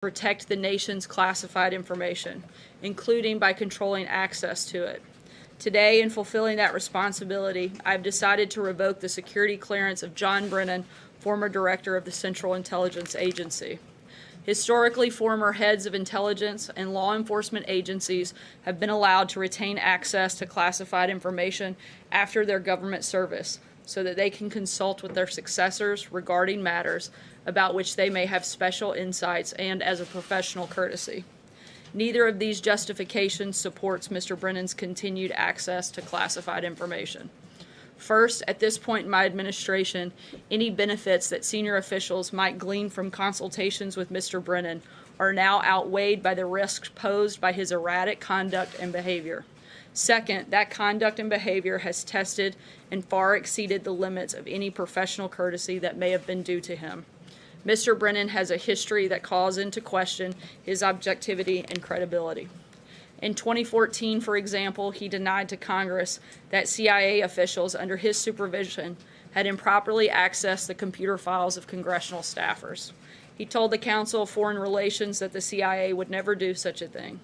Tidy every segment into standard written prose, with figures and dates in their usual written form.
protect the nation's classified information, including by controlling access to it. Today, in fulfilling that responsibility, I've decided to revoke the security clearance of John Brennan, former director of the Central Intelligence Agency. Historically, former heads of intelligence and law enforcement agencies have been allowed to retain access to classified information after their government service so that they can consult with their successors regarding matters about which they may have special insights and as a professional courtesy. Neither of these justifications supports Mr. Brennan's continued access to classified information. First, at this point in my administration, any benefits that senior officials might glean from consultations with Mr. Brennan are now outweighed by the risks posed by his erratic conduct and behavior. Second, that conduct and behavior has tested and far exceeded the limits of any professional courtesy that may have been due to him. Mr. Brennan has a history that calls into question his objectivity and credibility. In 2014, for example, he denied to Congress that CIA officials under his supervision had improperly accessed the computer files of congressional staffers. He told the Council of Foreign Relations that the CIA would never do such a thing.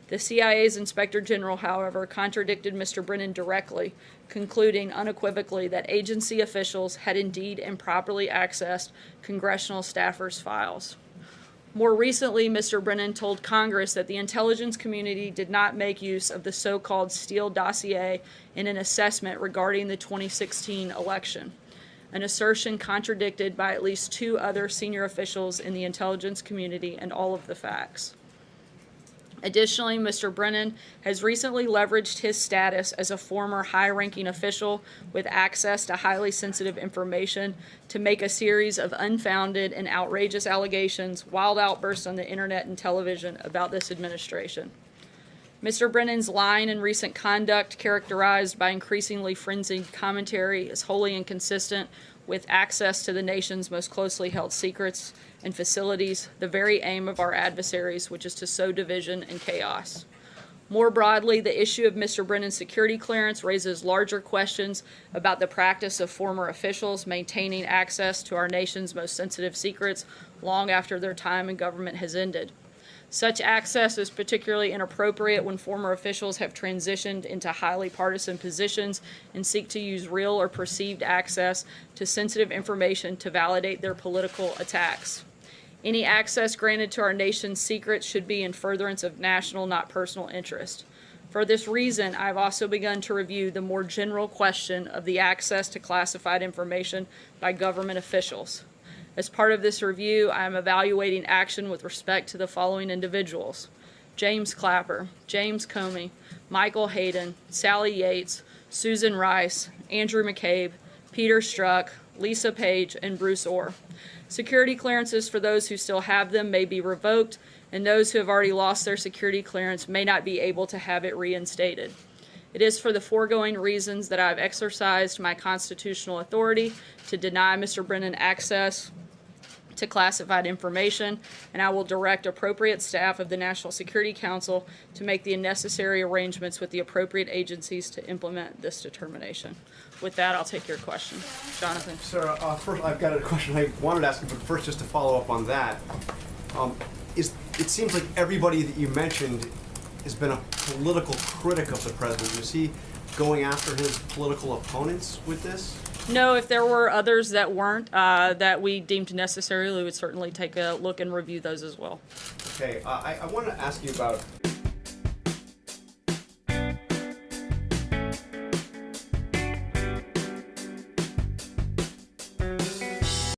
The CIA's Inspector General, however, contradicted Mr. Brennan directly, concluding unequivocally that agency officials had indeed improperly accessed congressional staffers' files. More recently, Mr. Brennan told Congress that the intelligence community did not make use of the so-called Steele dossier in an assessment regarding the 2016 election, an assertion contradicted by at least two other senior officials in the intelligence community and all of the facts. Additionally, Mr. Brennan has recently leveraged his status as a former high-ranking official with access to highly sensitive information to make a series of unfounded and outrageous allegations, wild outbursts on the internet and television about this administration. Mr. Brennan's lying and recent conduct, characterized by increasingly frenzied commentary, is wholly inconsistent with access to the nation's most closely held secrets and facilities, the very aim of our adversaries, which is to sow division and chaos. More broadly, the issue of Mr. Brennan's security clearance raises larger questions about the practice of former officials maintaining access to our nation's most sensitive secrets long after their time in government has ended. Such access is particularly inappropriate when former officials have transitioned into highly partisan positions and seek to use real or perceived access to sensitive information to validate their political attacks. Any access granted to our nation's secrets should be in furtherance of national, not personal interest. For this reason, I've also begun to review the more general question of the access to classified information by government officials. As part of this review, I am evaluating action with respect to the following individuals: James Clapper, James Comey, Michael Hayden, Sally Yates, Susan Rice, Andrew McCabe, Peter Strzok, Lisa Page, and Bruce Orr. Security clearances for those who still have them may be revoked, and those who have already lost their security clearance may not be able to have it reinstated. It is for the foregoing reasons that I have exercised my constitutional authority to deny Mr. Brennan access to classified information, and I will direct appropriate staff of the National Security Council to make the necessary arrangements with the appropriate agencies to implement this determination. With that, I'll take your question. Jonathan. Sarah, first I've got a question I wanted to ask you, but first just to follow up on that. It seems like everybody that you mentioned has been a political critic of the president. Is he going after his political opponents with this? No, if there were others that weren't, that we deemed necessary, we would certainly take a look and review those as well. Okay, I want to ask you about